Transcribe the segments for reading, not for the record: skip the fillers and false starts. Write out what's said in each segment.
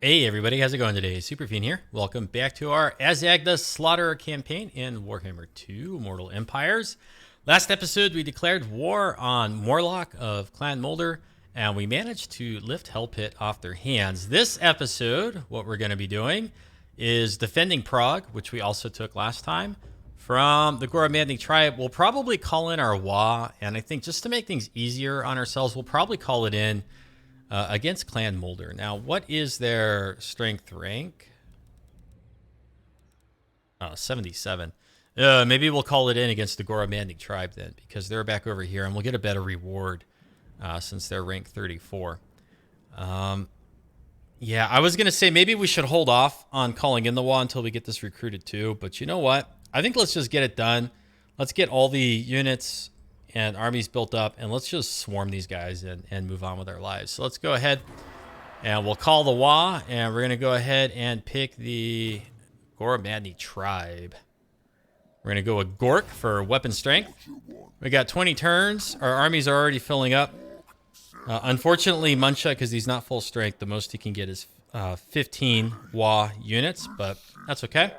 Hey everybody, how's it going today? Superfiend here. Welcome back to our Azhag the Slaughterer campaign in Warhammer 2 Mortal Empires. Last episode we declared war on Morlock of Clan Moulder and we managed to lift Hell Pit off their hands. This episode, what we're going to be doing is defending Prague, which we also took last time, from the Goromadny Tribe. We'll probably call in our WAAAAGH, and I think just to make things easier on ourselves, we'll probably call it in against Clan Moulder. Now, what is their strength rank? 77. Maybe we'll call it in against the Goromadny Tribe then, because they're back over here, and we'll get a better reward since they're rank 34. Yeah, I was going to say maybe we should hold off on calling in the WAAAAGH until we get this recruited too, but you know what? I think let's just get it done. Let's get all the units and armies built up, and let's just swarm these guys and move on with our lives. So let's go ahead and we'll call the WAAAAGH, and we're going to go ahead and pick the Goromadny Tribe. We're going to go with Gork for weapon strength. We got 20 turns. Our armies are already filling up. Unfortunately, Muncha, because he's not full strength, the most he can get is 15 WAAAAGH units, but that's okay.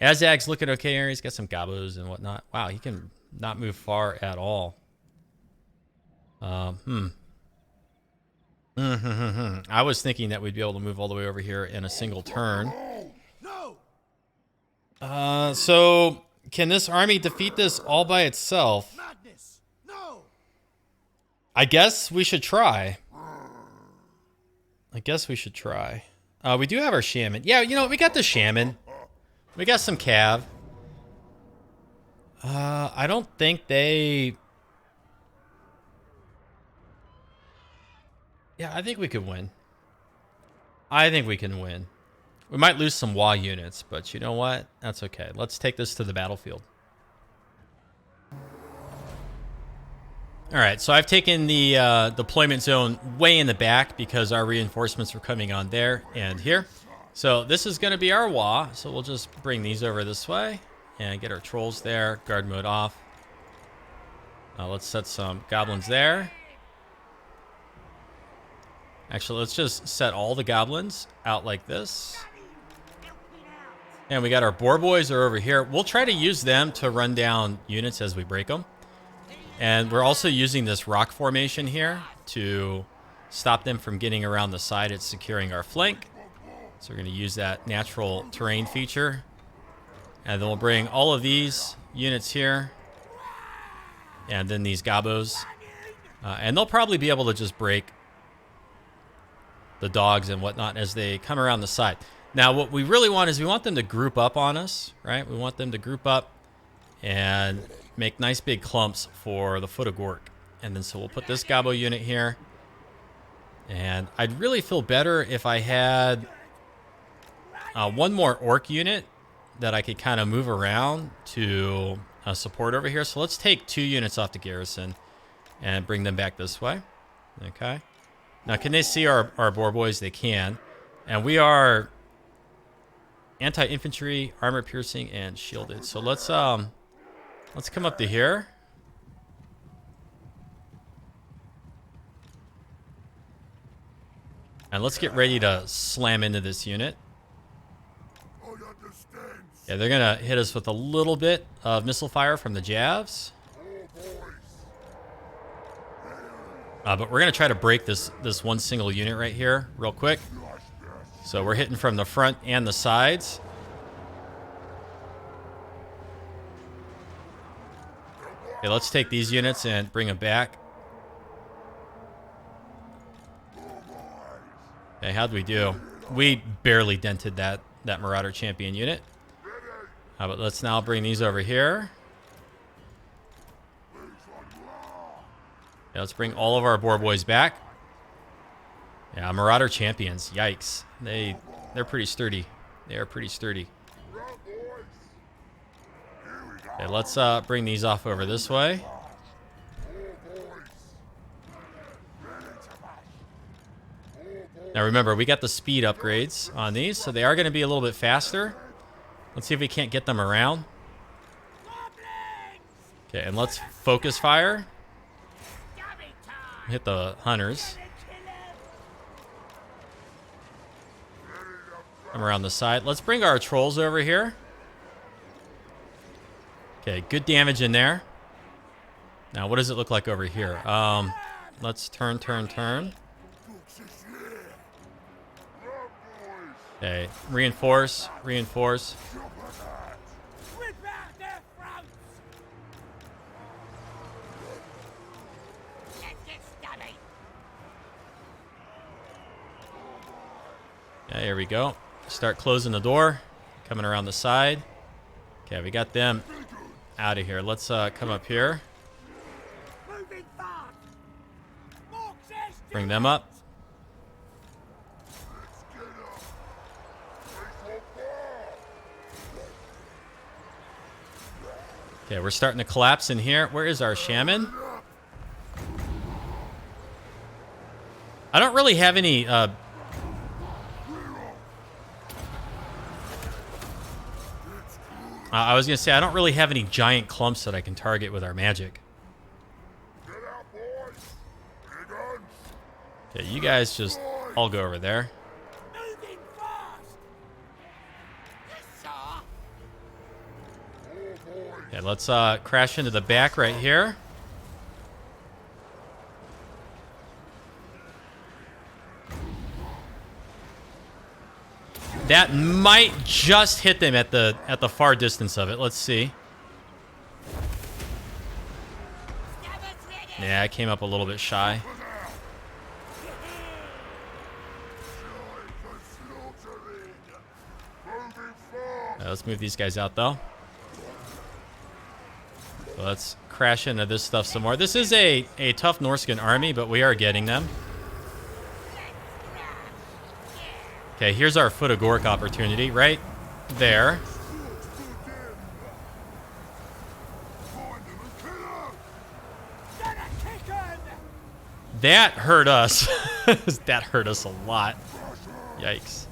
Azhag's looking okay here. He's got some gobos and whatnot. Wow, he can not move far at all. I was thinking that we'd be able to move all the way over here in a single turn. So can this army defeat this all by itself? I guess we should try. We do have our shaman. Yeah, you know, we got the shaman. We got some cav. I don't think they... Yeah, I think we could win. I think we can win. We might lose some WAAAAGH units, but you know what? That's okay. Let's take this to the battlefield. All right, so I've taken the deployment zone way in the back because our reinforcements were coming on there and here. So this is going to be our WAAAAGH, so we'll just bring these over this way and get our trolls there. Guard mode off. Let's set some goblins there. Actually, let's just set all the goblins out like this. And we got our boar boys are over here. We'll try to use them to run down units as we break them. And we're also using this rock formation here to stop them from getting around the side. It's securing our flank. So we're going to use that natural terrain feature. And then we'll bring all of these units here. And then these gobos. And they'll probably be able to just break the dogs and whatnot as they come around the side. Now, what we really want is we want them to group up on us, right? We want them to group up and make nice big clumps for the foot of Gork. And then so we'll put this gobbo unit here. And I'd really feel better if I had one more orc unit that I could kind of move around to support over here. So let's take 2 units off the garrison and bring them back this way. Okay. Now, can they see our boar boys? They can. And we are anti-infantry, armor piercing, and shielded. So let's come up to here. And let's get ready to slam into this unit. Yeah, they're going to hit us with a little bit of missile fire from the Javs. But we're going to try to break this one single unit right here real quick. So we're hitting from the front and the sides. Okay, let's take these units and bring them back. Okay, how'd we do? We barely dented that Marauder Champion unit. But let's now bring these over here. Yeah, let's bring all of our boar boys back. Yeah, Marauder Champions. Yikes. They're pretty sturdy. They are pretty sturdy. Okay, let's bring these off over this way. Now remember, we got the speed upgrades on these, so they are going to be a little bit faster. Let's see if we can't get them around. Okay, and let's focus fire. Hit the hunters. Come around the side. Let's bring our trolls over here. Okay, good damage in there. Now, what does it look like over here? Let's turn. Okay, reinforce. Yeah, here we go. Start closing the door. Coming around the side. Okay, we got them out of here. Let's come up here. Bring them up. Okay, we're starting to collapse in here. Where is our shaman? I don't really have any... I was going to say, I don't really have any giant clumps that I can target with our magic. Okay, you guys just all go over there. Okay, let's crash into the back right here. That might just hit them at the far distance of it. Let's see. Yeah, it came up a little bit shy. Let's move these guys out though. So let's crash into this stuff some more. This is a tough Norscan army, but we are getting them. Okay, here's our Foot of Gork opportunity right there. That hurt us. That hurt us a lot. Yikes.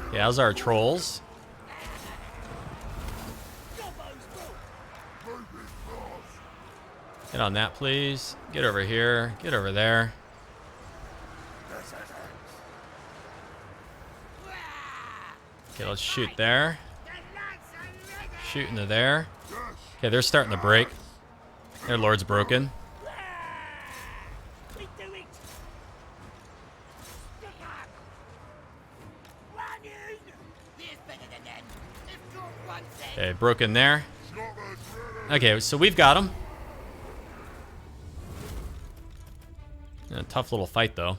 Okay, how's our trolls? Get on that, please. Get over here. Get over there. Okay, let's shoot there. Shoot into there. Okay, they're starting to break. Their lord's broken. Okay, broken there. Okay, so we've got them. A tough little fight, though.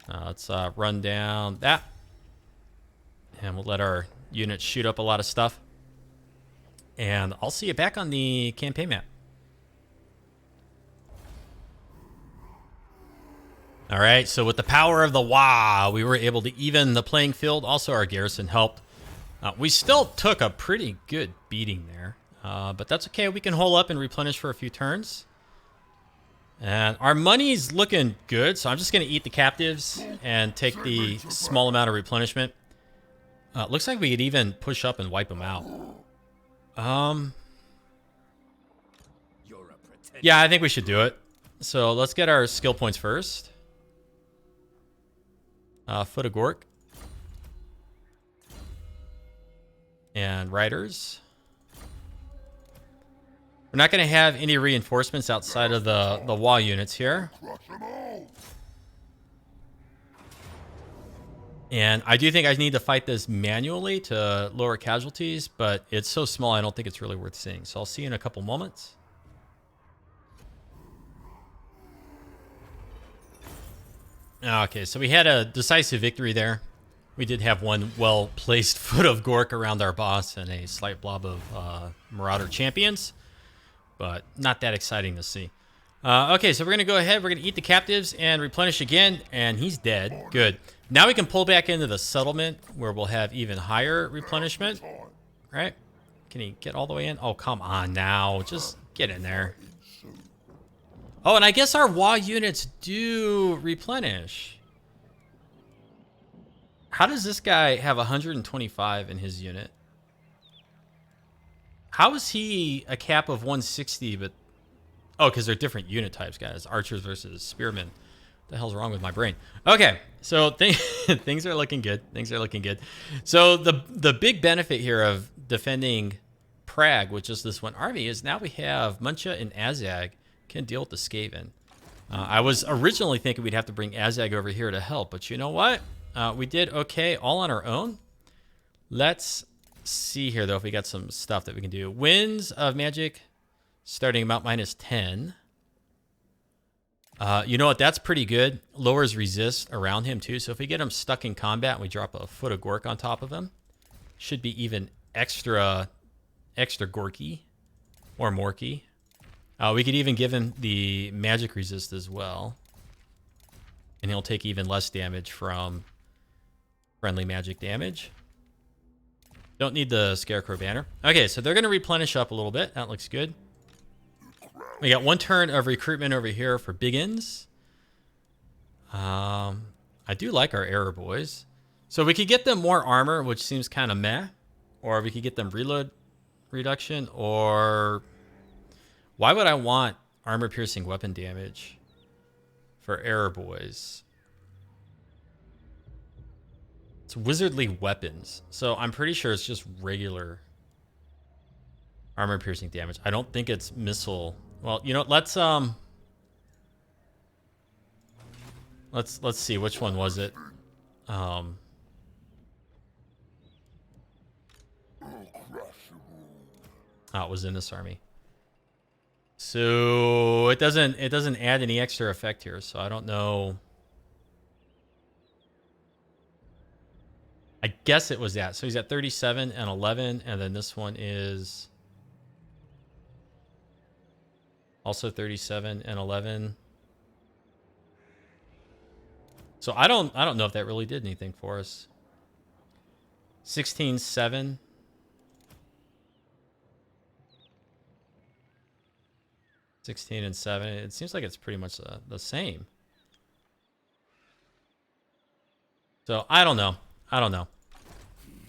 Let's run down that. And we'll let our units shoot up a lot of stuff. And I'll see you back on the campaign map. All right, so with the power of the WAAAAGH, we were able to even the playing field. Also, our garrison helped. We still took a pretty good beating there. But that's okay. We can hole up and replenish for a few turns. And our money's looking good, so I'm just going to eat the captives and take the small amount of replenishment. Looks like we could even push up and wipe them out. Yeah, I think we should do it. So let's get our skill points first. Foot of Gork. And riders. We're not going to have any reinforcements outside of the WAAAAGH units here. And I do think I need to fight this manually to lower casualties, but it's so small I don't think it's really worth seeing. So I'll see you in a couple moments. Okay, so we had a decisive victory there. We did have one well-placed Foot of Gork around our boss and a slight blob of Marauder champions. But not that exciting to see. Okay, so we're going to go ahead. We're going to eat the captives and replenish again. And he's dead. Good. Now we can pull back into the settlement where we'll have even higher replenishment. Right? Can he get all the way in? Oh, come on now. Just get in there. Oh, and I guess our WAAAAGH units do replenish. How does this guy have 125 in his unit? How is he a cap of 160, but... Oh, because they're different unit types, guys. Archers versus spearmen. What the hell's wrong with my brain? Okay, so things are looking good. Things are looking good. So the big benefit here of defending Prague with just this one army is now we have Muncha and Azhag can deal with the Skaven. I was originally thinking we'd have to bring Azhag over here to help, but you know what? We did okay all on our own. Let's see here, though, if we got some stuff that we can do. Winds of Magic starting about -10. You know what? That's pretty good. Lowers resist around him, too. So if we get him stuck in combat and we drop a foot of Gork on top of him, should be even extra Gorky or Morky. We could even give him the magic resist as well. And he'll take even less damage from friendly magic damage. Don't need the Scarecrow banner. Okay, so they're going to replenish up a little bit. That looks good. We got 1 turn of recruitment over here for Biggins. I do like our Error Boys. So we could get them more armor, which seems kind of meh. Or we could get them reload reduction. Or why would I want armor-piercing weapon damage for Error Boys? It's wizardly weapons. So I'm pretty sure it's just regular armor-piercing damage. I don't think it's missile. Well, you know what? Let's see, which one was it? It was in this army. So it doesn't add any extra effect here, so I don't know. I guess it was that. So he's at 37 and 11, and then this one is also 37 and 11. So I don't know if that really did anything for us. 16-7. 16 and 7. It seems like it's pretty much the same. So I don't know.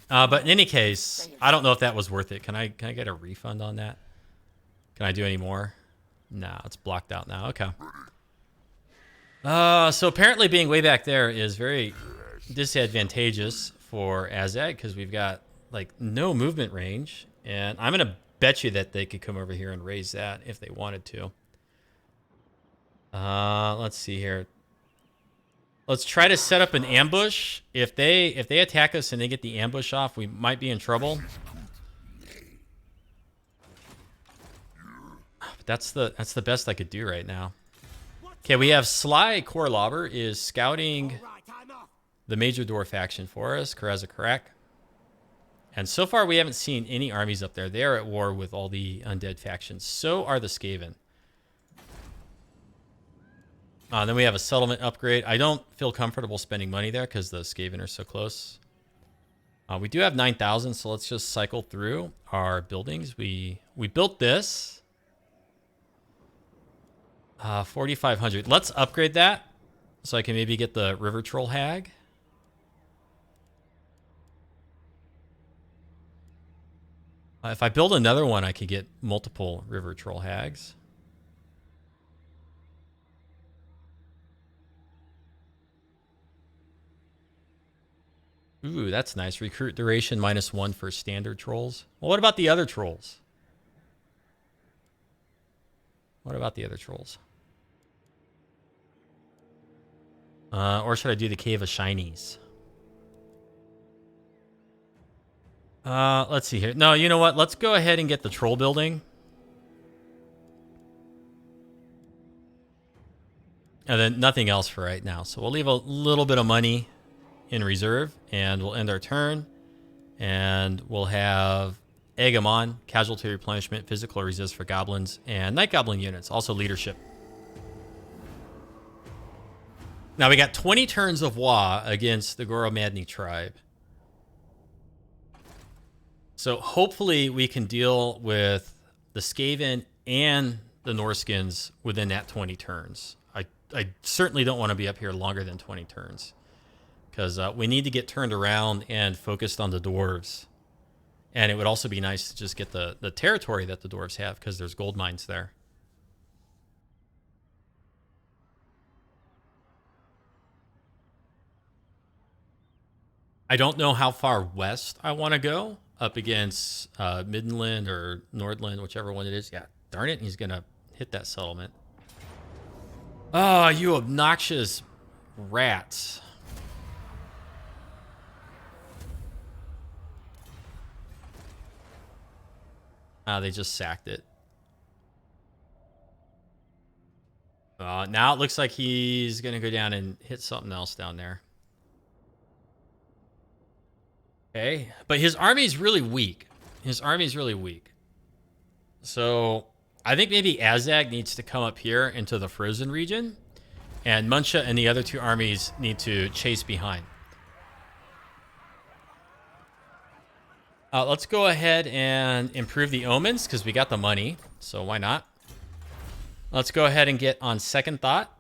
But in any case, I don't know if that was worth it. Can I get a refund on that? Can I do any more? Nah, it's blocked out now. Okay. So apparently being way back there is very disadvantageous for Azhag because we've got like no movement range, and I'm gonna bet you that they could come over here and raise that if they wanted to. Let's see here. Let's try to set up an ambush. If they attack us and they get the ambush off, we might be in trouble. But that's the best I could do right now. Okay, we have Sly Korlobber is scouting the Major Door faction for us, Karazakarak. And so far, we haven't seen any armies up there. They are at war with all the undead factions. So are the Skaven. Then we have a settlement upgrade. I don't feel comfortable spending money there because the Skaven are so close. We do have 9,000, so let's just cycle through our buildings. We built this. 4,500. Let's upgrade that so I can maybe get the River Troll Hag. If I build another one, I could get multiple River Troll Hags. Ooh, that's nice. Recruit duration -1 for standard trolls. Well, what about the other trolls? What about the other trolls? Or should I do the Cave of Shinies? Let's see here. No, you know what? Let's go ahead and get the troll building. And then nothing else for right now. So we'll leave a little bit of money in reserve, and we'll end our turn. And we'll have Agamon, casualty replenishment, physical resist for goblins, and night goblin units, also leadership. Now we got 20 turns of WAAAAGH against the Goromadny Tribe. So hopefully we can deal with the Skaven and the Norskins within that 20 turns. I certainly don't want to be up here longer than 20 turns because we need to get turned around and focused on the dwarves And it would also be nice to just get the territory that the dwarves have, because there's gold mines there. I don't know how far west I want to go up against Midland or Nordland, whichever one it is. Yeah, darn it, he's going to hit that settlement. Oh, you obnoxious rats. They just sacked it. Now it looks like he's going to go down and hit something else down there. Okay, but his army's really weak. His army's really weak. So I think maybe Azhag needs to come up here into the frozen region, and Muncha and the other two armies need to chase behind. Let's go ahead and improve the omens, because we got the money, so why not? Let's go ahead and get on second thought.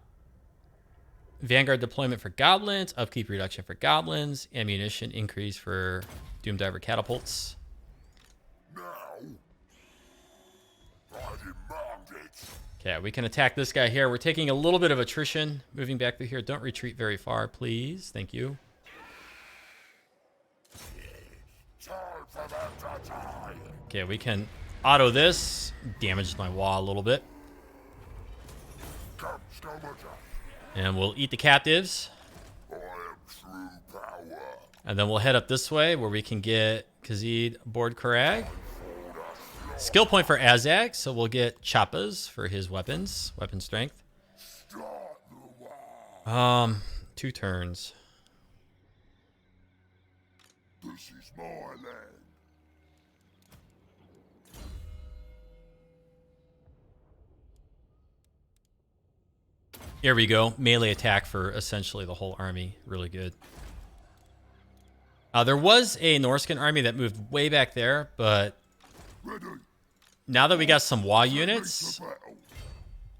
Vanguard deployment for goblins, upkeep reduction for goblins, ammunition increase for Doom Diver catapults. Okay, we can attack this guy here. We're taking a little bit of attrition. Moving back through here. Don't retreat very far, please. Thank you. Okay, we can auto this. Damaged my wall a little bit. And we'll eat the captives. And then we'll head up this way where we can get Khajiit aboard Karag. Skill point for Azhag, so we'll get Chappas for his weapons. Weapon strength. 2 turns. This is my land. Here we go. Melee attack for essentially the whole army. Really good. There was a Norscan army that moved way back there, but now that we got some WAAAAGH units,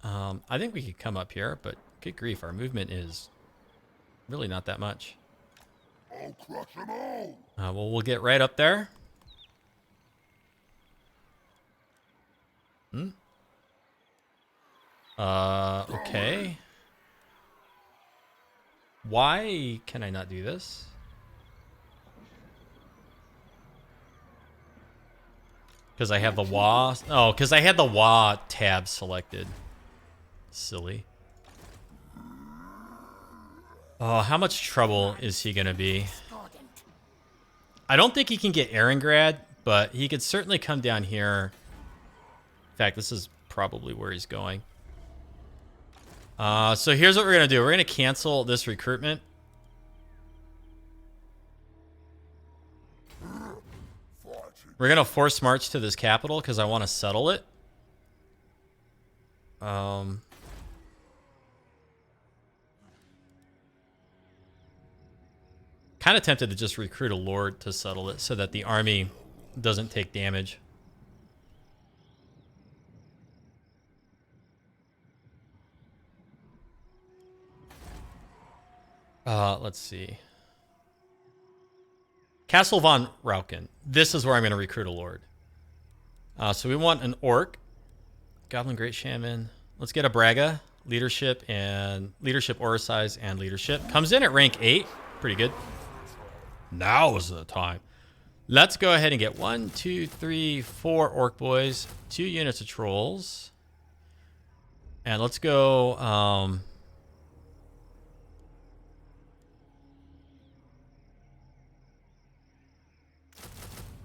I think we could come up here, but good grief, our movement is really not that much. I'll crush them all. Well, we'll get right up there. Okay. Why can I not do this? Because I have the WAAAAGH. Oh, because I had the WAAAAGH tab selected. Silly. Oh, how much trouble is he going to be? I don't think he can get Erengrad, but he could certainly come down here. In fact, this is probably where he's going. So here's what we're going to do. We're going to cancel this recruitment. We're going to force march to this capital because I want to settle it. Kind of tempted to just recruit a lord to settle it so that the army doesn't take damage. Let's see. Castle von Rauken. This is where I'm going to recruit a lord. So we want an orc. Goblin Great Shaman. Let's get a Braga. Leadership and leadership aura size and leadership. Comes in at rank 8. Pretty good. Now is the time. Let's go ahead and get 1, 2, 3, 4 orc boys. 2 units of trolls. And let's go...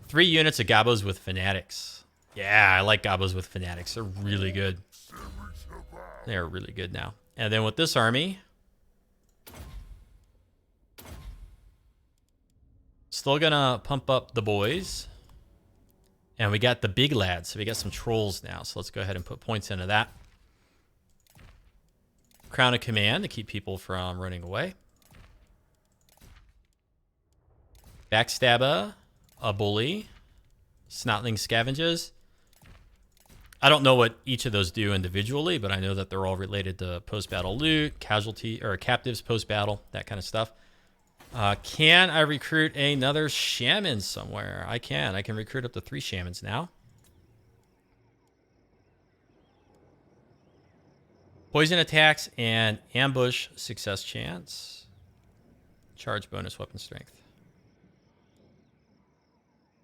3 units of Gabos with Fanatics. Yeah, I like Gabos with Fanatics. They're really good. They're really good now. And then with this army, still gonna pump up the boys. And we got the big lads, so we got some trolls now. So let's go ahead and put points into that. Crown of Command to keep people from running away. Backstabber. A bully, snotling scavenges. I don't know what each of those do individually, but I know that they're all related to post-battle loot, casualty or captives post-battle, that kind of stuff. Can I recruit another shaman somewhere? I can. I can recruit up to 3 shamans now. Poison attacks and ambush success chance. Charge bonus weapon strength.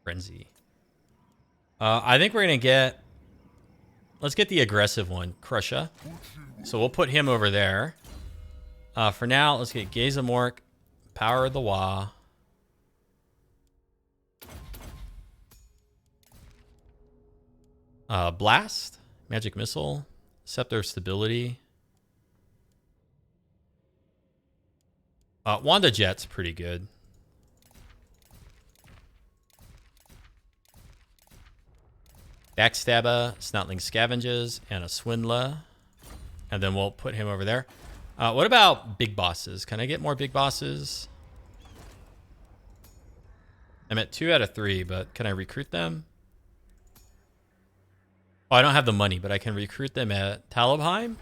Frenzy. I think we're going to get... Let's get the aggressive one, Crusha. So we'll put him over there. For now, let's get Gazamork, Power of the Wa. Blast, Magic Missile, Scepter of Stability. Wanda Jet's pretty good. Backstabber, Snotling Scavenges, and a Swindler. And then we'll put him over there. What about big bosses? Can I get more big bosses? I'm at 2 out of 3, but can I recruit them? Oh, I don't have the money, but I can recruit them at Talabheim.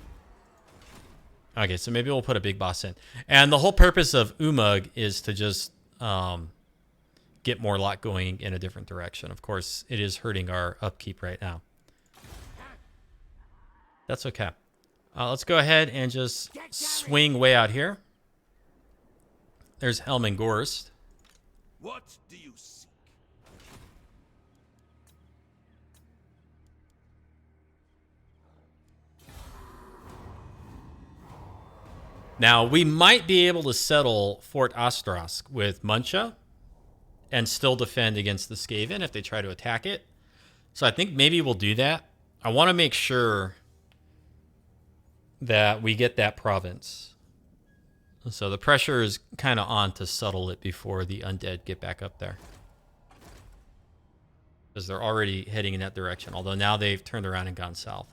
Okay, so maybe we'll put a big boss in. And the whole purpose of WAAAAGH is to just get more lot going in a different direction. Of course, it is hurting our upkeep right now. That's okay. Let's go ahead and just swing way out here. There's Helmengorst. What do you seek? Now, we might be able to settle Fort Ostrask with Muncha and still defend against the Skaven if they try to attack it. So I think maybe we'll do that. I want to make sure that we get that province. So the pressure is kind of on to settle it before the undead get back up there. Because they're already heading in that direction, although now they've turned around and gone south.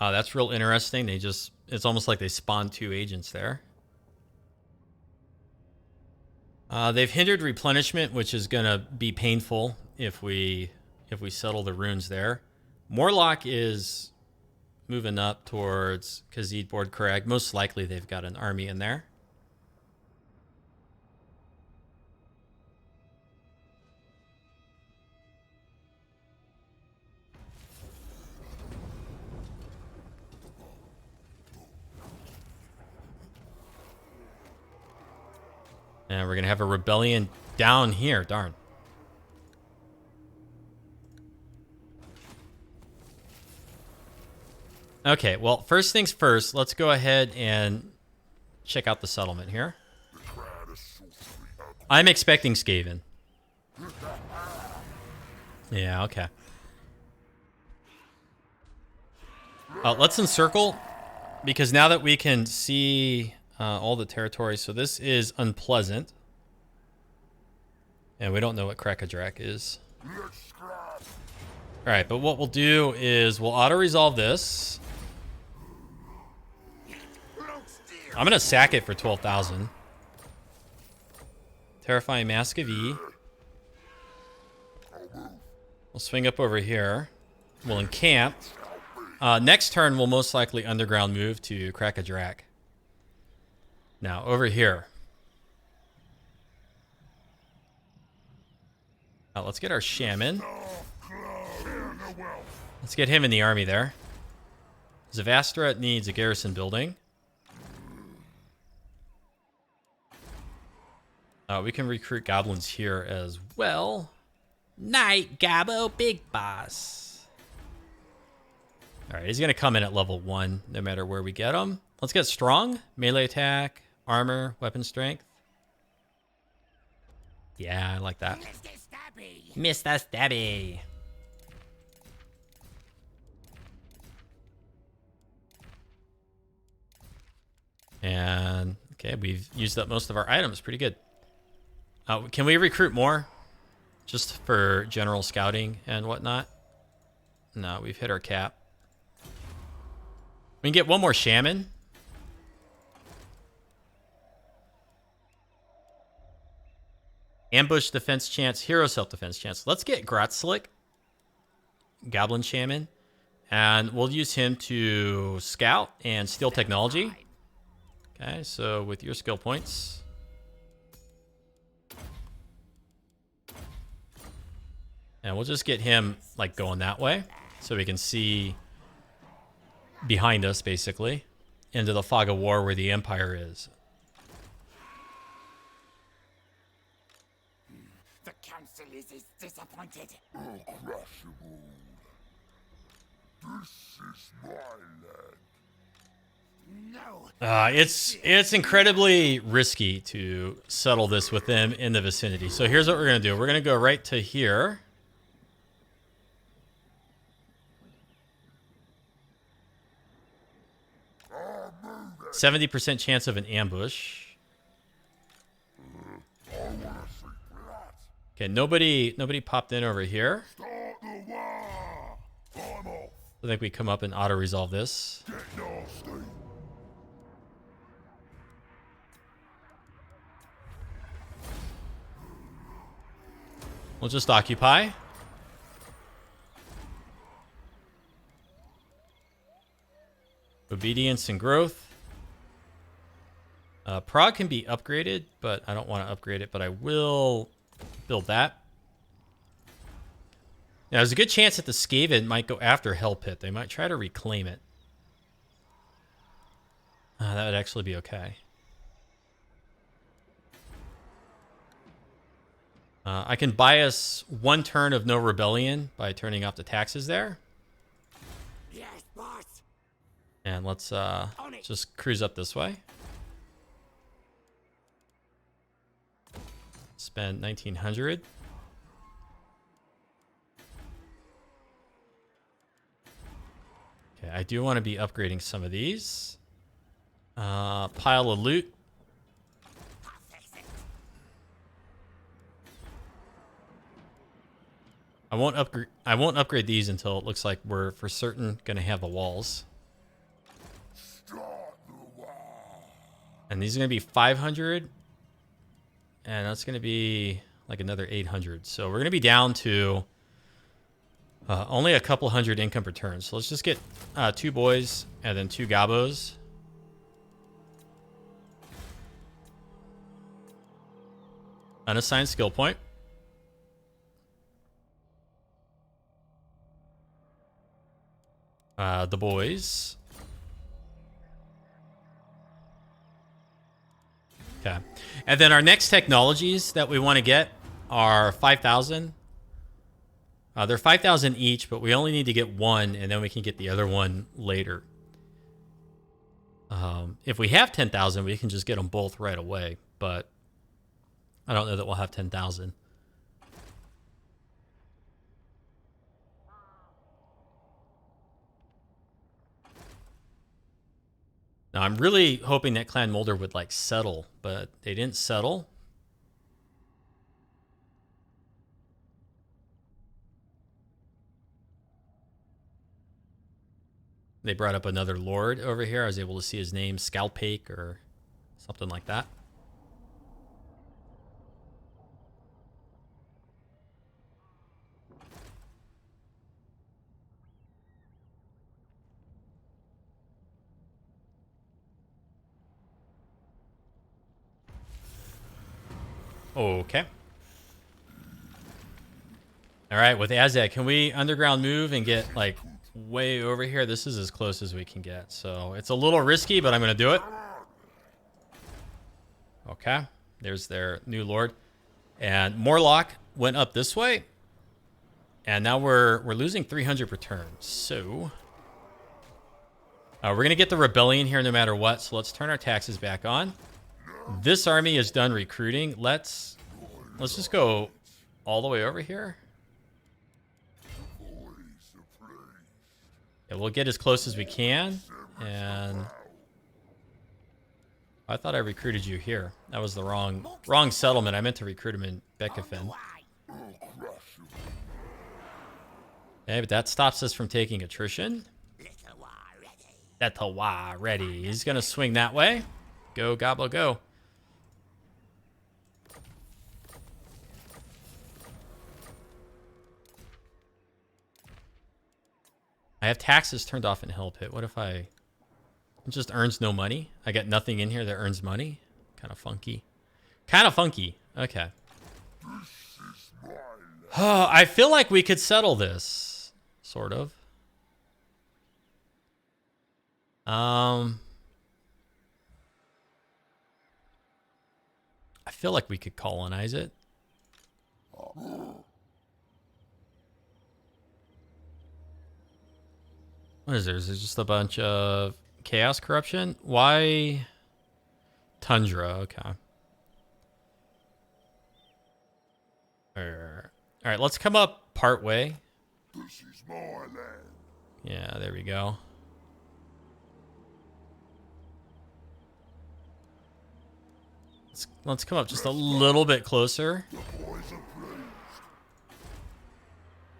That's real interesting. It's almost like they spawned 2 agents there. They've hindered replenishment, which is going to be painful if we settle the runes there. Morlock is moving up towards Khajiit Bord Krag. Most likely they've got an army in there. And we're going to have a rebellion down here. Darn. Okay, well, first things first, let's go ahead and check out the settlement here. I'm expecting Skaven. Yeah, okay. Let's encircle, because now that we can see all the territory, so this is unpleasant. And we don't know what Krakadrak is. Alright, but what we'll do is we'll auto-resolve this. I'm going to sack it for 12,000. Terrifying Mask of E. We'll swing up over here. We'll encamp. Next turn, we'll most likely underground move to Krakadrak. Now, over here. Let's get our shaman. Let's get him in the army there. Zavastrat needs a garrison building. We can recruit goblins here as well. Night, Gabo, big boss. All right, he's going to come in at level 1 no matter where we get him. Let's get strong. Melee attack, armor, weapon strength. Yeah, I like that. Mr. Stabby. And, okay, we've used up most of our items. Pretty good. Can we recruit more? Just for general scouting and whatnot? No, we've hit our cap. We can get one more shaman. Ambush defense chance, hero self-defense chance. Let's get Grotzlik, Goblin Shaman, And we'll use him to scout and steal technology. Okay, so with your skill points. And we'll just get him like going that way so we can see behind us, basically, into the fog of war where the Empire is. The council is disappointed. I'll crush them all. This is my land. No. It's incredibly risky to settle this with them in the vicinity. So here's what we're going to do. We're going to go right to here. I'll move it. 70% chance of an ambush. I want to see blood. Okay, nobody popped in over here. Start the war. I'm off. I think we come up and auto-resolve this. Get nasty. We'll just occupy. Obedience and growth. Prague can be upgraded, but I don't want to upgrade it, but I will build that. Now, there's a good chance that the Skaven might go after Hell Pit. They might try to reclaim it. That would actually be okay. I can buy us 1 turn of no rebellion by turning off the taxes there. Yes, boss. And let's just cruise up this way. Spend 1,900. Okay, I do want to be upgrading some of these. Pile of loot. I won't upgrade these until it looks like we're for certain gonna have the walls. Start the war. And these are gonna be 500, and that's gonna be like another 800. So we're gonna be down to only a couple hundred income per turn. So let's just get 2 boys and then 2 gabos. Unassigned skill point. The boys. Okay. And then our next technologies that we want to get are 5,000. They're 5,000 each, but we only need to get 1, and then we can get the other one later. If we have 10,000, we can just get them both right away, but I don't know that we'll have 10,000. Now, I'm really hoping that Clan Mulder would, like, settle, but they didn't settle. They brought up another lord over here. I was able to see his name, Scalpake or something like that. Okay. All right, with Azhag, can we underground move and get, like, way over here? This is as close as we can get. So it's a little risky, but I'm going to do it. Okay. There's their new lord. And Morlock went up this way. And now we're losing 300 per turn. So we're going to get the rebellion here no matter what. So let's turn our taxes back on. This army is done recruiting. Let's just go all the way over here. Yeah, we'll get as close as we can. And I thought I recruited you here. That was the wrong settlement. I meant to recruit him in Bekafin. Okay, but that stops us from taking attrition. Little Wa ready. He's gonna swing that way. Go, Gobble, go. I have taxes turned off in Hell Pit. What if it just earns no money? I got nothing in here that earns money. Kind of funky. Kind of funky. Okay. I feel like we could settle this. Sort of. I feel like we could colonize it. What is there? Is there just a bunch of chaos corruption? Why tundra? Okay. All right, let's come up part way. This is my land. Yeah, there we go. Let's come up just a little bit closer. The boys are pleased.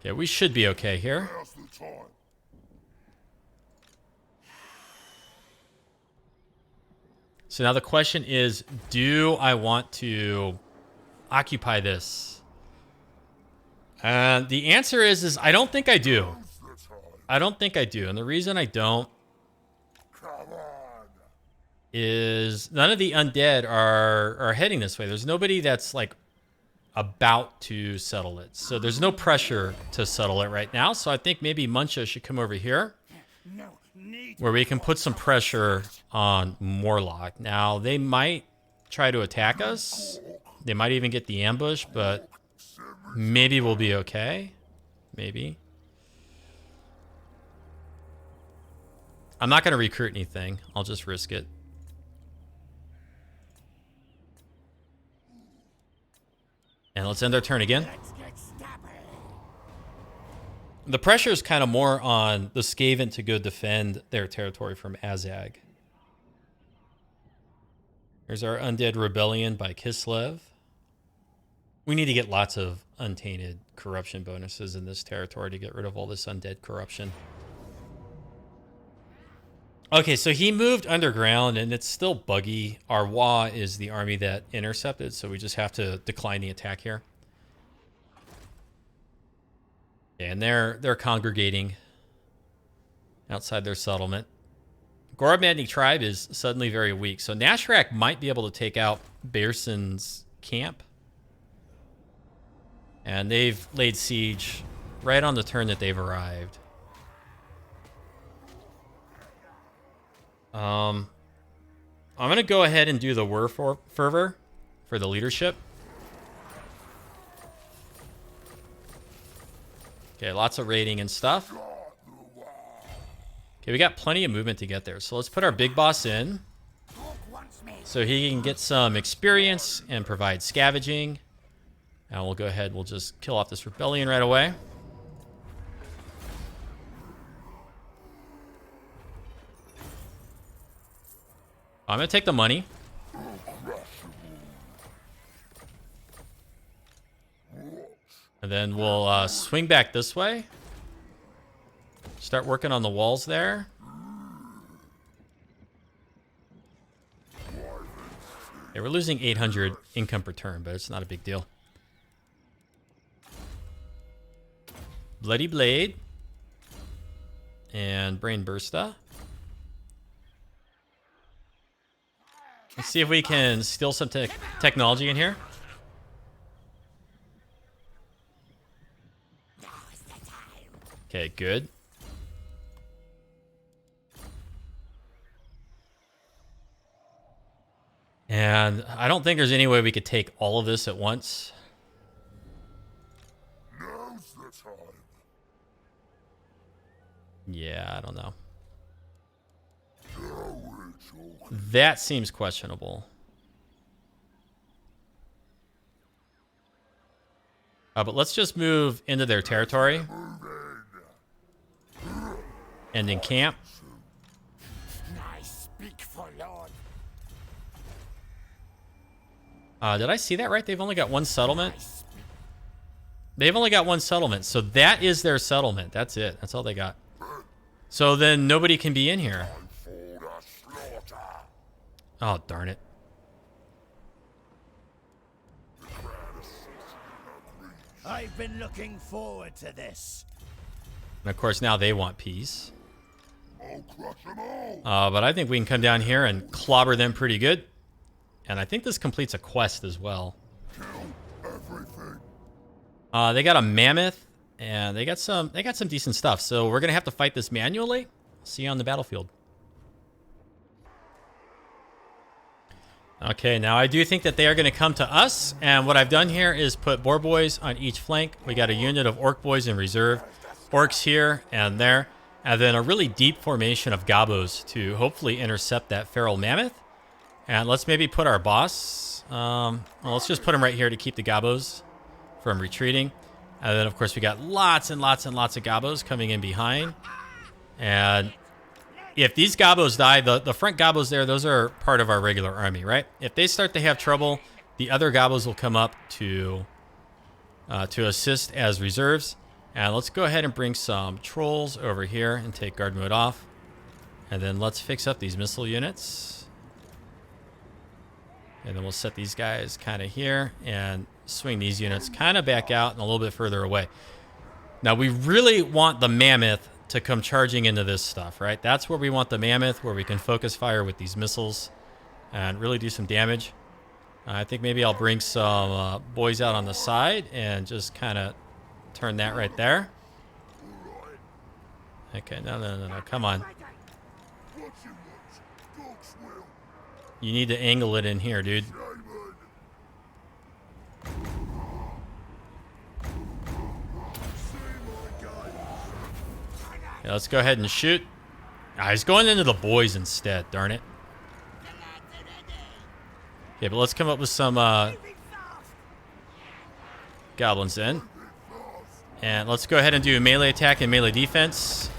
Okay, we should be okay here. Now's the time. So now the question is, do I want to occupy this? And the answer is I don't think I do. Now's the time. I don't think I do. And the reason I don't Come on. is none of the undead are heading this way. There's nobody that's like about to settle it. So there's no pressure to settle it right now. So I think maybe Muncha should come over here No need. where we can put some pressure on Morlock. Now, they might try to attack us. They might even get the ambush, but maybe we'll be okay. Maybe. I'm not going to recruit anything. I'll just risk it. And let's end our turn again. Let's get stubborn. The pressure is kind of more on the Skaven to go defend their territory from Azhag. Here's our Undead Rebellion by Kislev. We need to get lots of untainted corruption bonuses in this territory to get rid of all this undead corruption. Okay, so he moved underground, and it's still buggy. Our WAAAAGH is the army that intercepted, so we just have to decline the attack here. And they're congregating outside their settlement. Goromadny Tribe is suddenly very weak, so Nashrak might be able to take out Bearson's camp. And they've laid siege right on the turn that they've arrived. I'm going to go ahead and do the War Fervor for the leadership. Okay, lots of raiding and stuff. Okay, we got plenty of movement to get there. So let's put our big boss in so he can get some experience and provide scavenging. And we'll go ahead, we'll just kill off this rebellion right away. I'm going to take the money. And then we'll swing back this way. Start working on the walls there. Okay, we're losing 800 income per turn, but it's not a big deal. Bloody Blade. And Brain Bursta. Let's see if we can steal some technology in here. Okay, good. And I don't think there's any way we could take all of this at once. Now's the time. Yeah, I don't know. Now we're talking. That seems questionable. But let's just move into their territory. And in camp. I speak for Lord. Did I see that right? They've only got one settlement. They've only got one settlement. So that is their settlement. That's it. That's all they got. So then nobody can be in here. For the slaughter. Oh, darn it. I've been looking forward to this. And of course, now they want peace. I'll crush them all. But I think we can come down here and clobber them pretty good. And I think this completes a quest as well. Kill everything. They got a mammoth, and they got some decent stuff. So we're gonna have to fight this manually. See you on the battlefield. Okay, now I do think that they are gonna come to us, and what I've done here is put boar boys on each flank. We got a unit of orc boys in reserve, orcs here and there, and then a really deep formation of gobos to hopefully intercept that feral mammoth. And let's maybe put our boss. Well, let's just put him right here to keep the gobos from retreating. And then, of course, we got lots and lots and lots of gobos coming in behind. And if these gobos die, the front gobos there, those are part of our regular army, right? If they start to have trouble, the other gobos will come up to assist as reserves. And let's go ahead and bring some trolls over here and take guard mode off. And then let's fix up these missile units. And then we'll set these guys kind of here and swing these units kind of back out and a little bit further away. Now, we really want the mammoth to come charging into this stuff, right? That's where we want the mammoth, where we can focus fire with these missiles and really do some damage. I think maybe I'll bring some boys out on the side and just kind of turn that right there. Okay, no, come on. You need to angle it in here, dude. Yeah, let's go ahead and shoot. Ah, he's going into the boys instead, darn it. Okay, but let's come up with some goblins then. And let's go ahead and do melee attack and melee defense.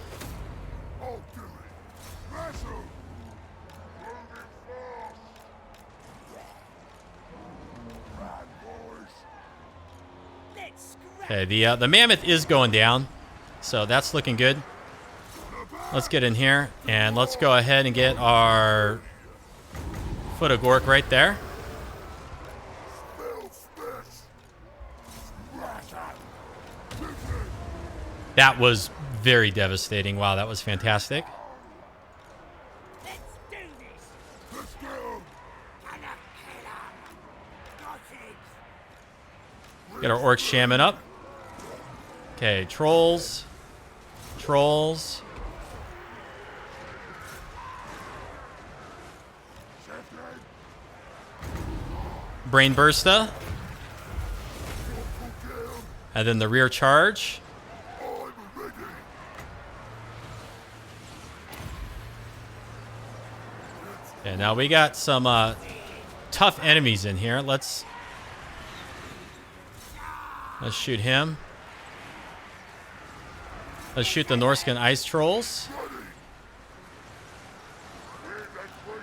Okay, the mammoth is going down, so that's looking good. Let's get in here, and let's go ahead and get our foot of Gork right there. That was very devastating. Wow, that was fantastic. Let's do this. Let's go. Get our orcs shamming up. Okay, trolls. Trolls. Brain bursta. And then the rear charge. Okay, now we got some tough enemies in here. Let's shoot him. Let's shoot the Norscan ice trolls.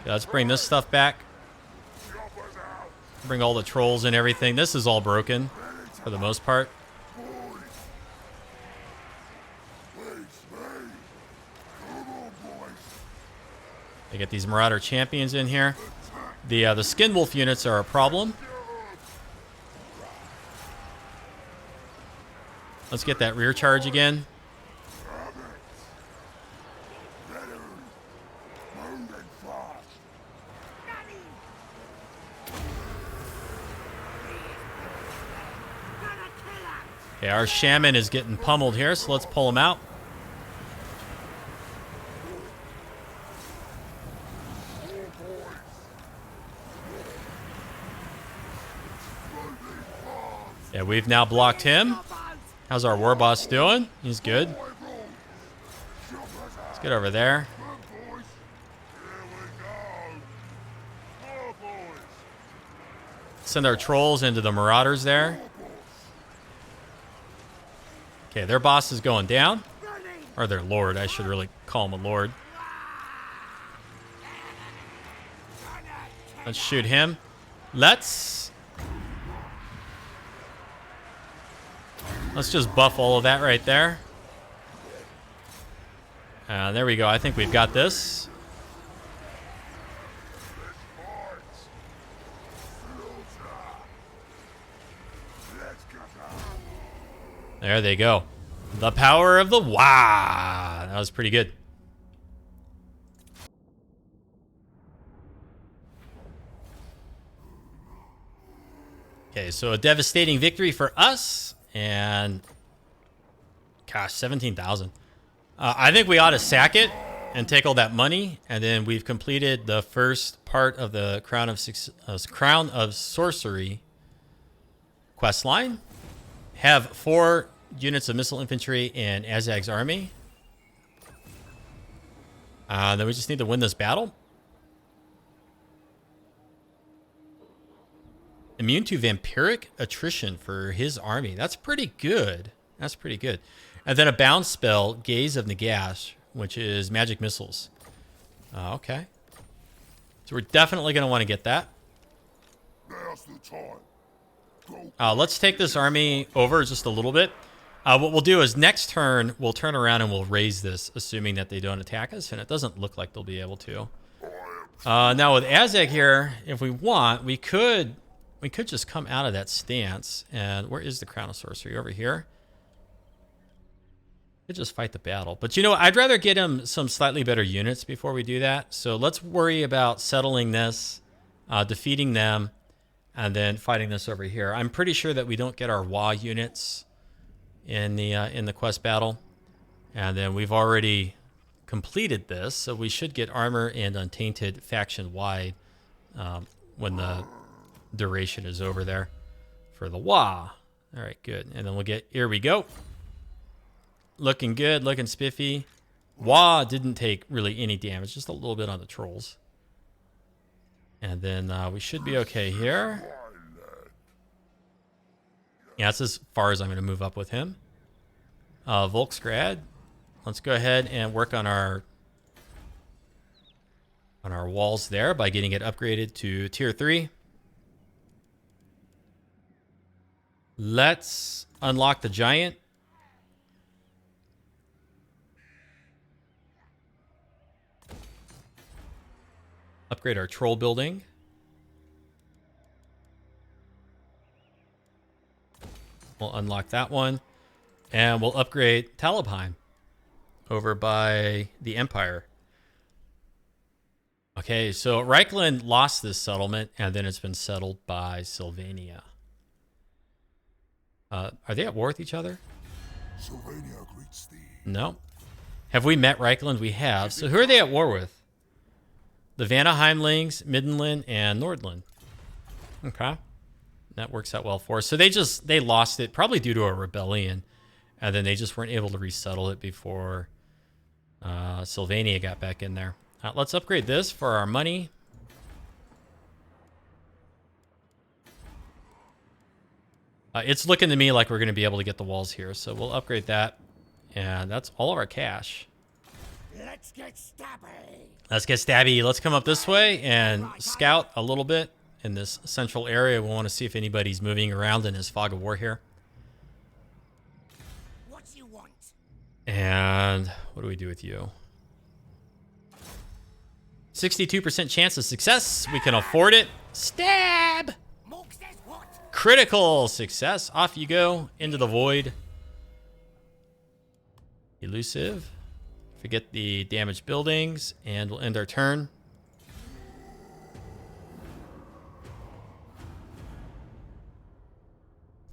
Yeah, let's bring this stuff back. Bring all the trolls and everything. This is all broken for the most part. They get these Marauder champions in here. The Skin Wolf units are a problem. Let's get that rear charge again. Okay, our shaman is getting pummeled here, so let's pull him out. Yeah, we've now blocked him. How's our war boss doing? He's good. Let's get over there. Send our trolls into the marauders there. Okay, their boss is going down. Or their lord. I should really call him a lord. Let's shoot him. Let's just buff all of that right there. There we go. I think we've got this. There they go. The power of the WAAAAGH. That was pretty good. Okay, so a devastating victory for us. And, gosh, 17,000. I think we ought to sack it and take all that money. And then we've completed the first part of the Crown of Sorcery quest line. Have 4 units of missile infantry in Azhag's army. Then we just need to win this battle. Immune to vampiric attrition for his army. That's pretty good. That's pretty good. And then a bound spell, Gaze of Nagash, which is magic missiles. Okay. So we're definitely going to want to get that. Now's the time. Let's take this army over just a little bit. What we'll do is next turn, we'll turn around and we'll raise this, assuming that they don't attack us, and it doesn't look like they'll be able to. Now with Azhag here, if we want, we could just come out of that stance. And where is the Crown of Sorcery? Over here. Could just fight the battle. But you know, I'd rather get him some slightly better units before we do that. So let's worry about settling this, defeating them, and then fighting this over here. I'm pretty sure that we don't get our WAAAAGH units in the quest battle. And then we've already completed this, so we should get armor and untainted faction wide when the duration is over there for the WAAAAGH. All right, good. And then we'll get, here we go. Looking good, looking spiffy. WAAAAGH didn't take really any damage, just a little bit on the trolls. And then we should be okay here. Yeah, that's as far as I'm going to move up with him. Volksgrad. Let's go ahead and work on our walls there by getting it upgraded to tier 3. Let's unlock the giant. Upgrade our troll building. We'll unlock that one. And we'll upgrade Talabheim over by the Empire. Okay, so Reichland lost this settlement, and then it's been settled by Sylvania. Are they at war with each other? Sylvania greets thee. No. Have we met Reichland? We have. So who are they at war with? The Vanaheimlings, Middenland, and Nordland. Okay. That works out well for us. So they lost it, probably due to a rebellion. And then they just weren't able to resettle it before Sylvania got back in there. Let's upgrade this for our money. It's looking to me like we're going to be able to get the walls here. So we'll upgrade that. And that's all of our cash. Let's get stabby. Let's get stabby. Let's come up this way and scout a little bit in this central area. We want to see if anybody's moving around in this fog of war here. What you want? And what do we do with you? 62% chance of success. We can afford it. Stab! Morg says what? Critical success. Off you go into the void. Elusive. Forget the damaged buildings, and we'll end our turn.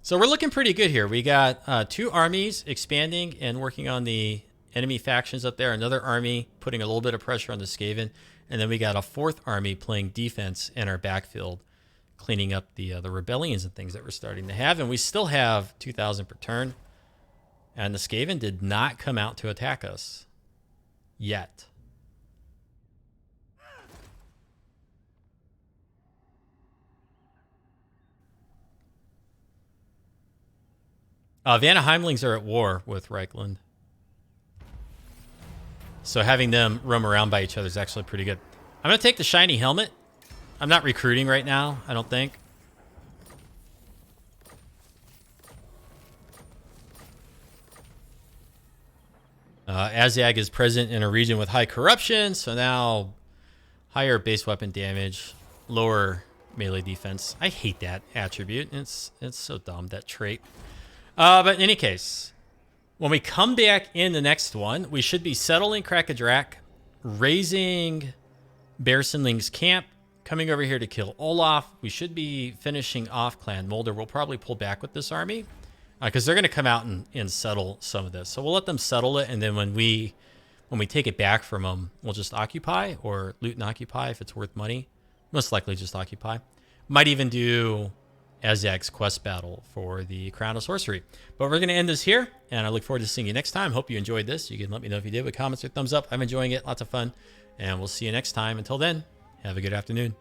So we're looking pretty good here. We got 2 armies expanding and working on the enemy factions up there. Another army putting a little bit of pressure on the Skaven. And then we got a 4th army playing defense in our backfield, cleaning up the rebellions and things that we're starting to have. And we still have 2,000 per turn. And the Skaven did not come out to attack us yet. Vanaheimlings are at war with Reichland. So having them roam around by each other is actually pretty good. I'm going to take the shiny helmet. I'm not recruiting right now, I don't think. Azhag is present in a region with high corruption, so now higher base weapon damage, lower melee defense. I hate that attribute. It's so dumb, that trait. But in any case, When we come back in the next one, we should be settling Krakadrak, raising Bearsenling's camp, coming over here to kill Olaf. We should be finishing off Clan Mulder. We'll probably pull back with this army because they're going to come out and settle some of this. So we'll let them settle it, and then when we take it back from them, we'll just occupy or loot and occupy if it's worth money. Most likely just occupy. Might even do Azhag's quest battle for the Crown of Sorcery. But we're going to end this here, and I look forward to seeing you next time. Hope you enjoyed this. You can let me know if you did with comments or thumbs up. I'm enjoying it. Lots of fun. And we'll see you next time. Until then, have a good afternoon.